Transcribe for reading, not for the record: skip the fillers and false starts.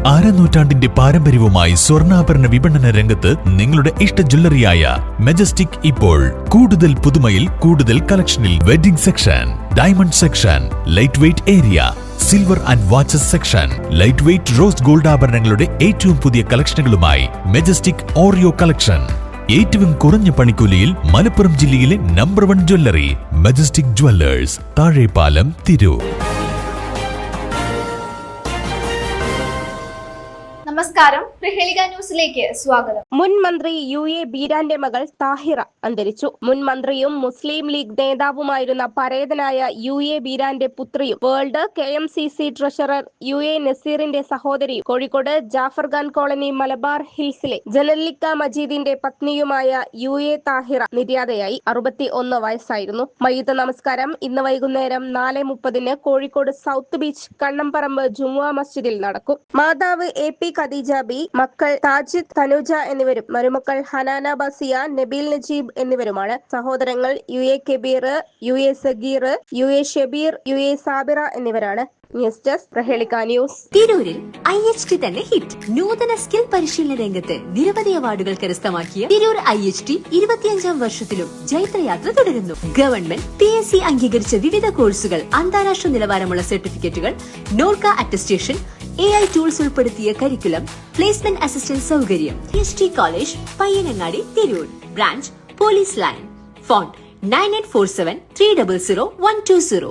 അരനൂറ്റാണ്ടിന്റെ പാരമ്പര്യവുമായി സ്വർണ്ണാഭരണ വിപണന രംഗത്ത് നിങ്ങളുടെ ഇഷ്ട ജ്വല്ലറിയായ മെജസ്റ്റിക് ഇപ്പോൾ കൂടുതൽ പുതുമയിൽ കൂടുതൽ കളക്ഷനിൽ wedding section, diamond section, light weight area, silver and watches section, light weight rose gold ആഭരണങ്ങളുടെ ഏറ്റവും പുതിയ കളക്ഷനുകളുമായി മെജസ്റ്റിക് ഓറിയോ കളക്ഷൻ. ഏറ്റവും കുറഞ്ഞ പണിക്കൂലിയിൽ മലപ്പുറം ജില്ലയിലെ number 1 jewellery majestic Jewellers, Thazhepalam, Tirur. നമസ്കാരം, പ്രഹേളിക ന്യൂസിലേക്ക് സ്വാഗതം. മുൻ മന്ത്രി UA ബീരാന്റെ മകൾ താഹിറ അന്തരിച്ചു. മുൻ മന്ത്രിയും മുസ്ലിം ലീഗ് നേതാവുമായിരുന്ന പരേതനായ UA ബീരാന്റെ പുത്രിയും വേൾഡ് KMCC ട്രഷറർ UA നസീറിന്റെ സഹോദരിയും കോഴിക്കോട് ജാഫർഖാൻ കോളനി മലബാർ ഹിൽസിലെ ജലലിക്ക മജീദിന്റെ പത്നിയുമായ UA താഹിറ നിര്യാതയായി. 61 വയസ്സായിരുന്നു. മയ്യിത്ത് നമസ്കാരം ഇന്ന് വൈകുന്നേരം 4:30 കോഴിക്കോട് സൗത്ത് ബീച്ച് കണ്ണംപറമ്പ് ജുമുഅ മസ്ജിദിൽ നടക്കും. മാതാവ് AP ഖദീജ ബി, മക്കൾ താജിദ്, തനുജ എന്നിവരും മരുമക്കൾ ഹനാന ബസിയ, നബീൽ നജീബ് എന്നിവരുമാണ്. സഹോദരങ്ങൾ UA Kabir, UA Sageer, UA Shabeer, UA Sabira എന്നിവരാണ്. News desk Prahelika news. തിരൂരിൽ IHT തന്നെ ഹിറ്റ്. നൂതന സ്കിൽ പരിശീലന രംഗത്ത് നിരവധി അവാർഡുകൾ കരസ്ഥമാക്കിയ തിരൂർ IHT 25ാം വർഷത്തിലും ജൈത്രയാത്ര തുടരുന്നു. ഗവൺമെന്റ് PSC അംഗീകരിച്ച വിവിധ കോഴ്സുകൾ, അന്താരാഷ്ട്ര നിലവാരമുള്ള സർട്ടിഫിക്കറ്റുകൾ, നോർക്ക അറ്റസ്റ്റേഷൻ, AI ടൂൾസ് ഉൾപ്പെടുത്തിയ കരിക്കുലം, പ്ലേസ്മെന്റ് അസിസ്റ്റന്റ് സൗകര്യം. IHT college, Payyanangadi, Tirur. Branch police line. Phone 9847 300 120.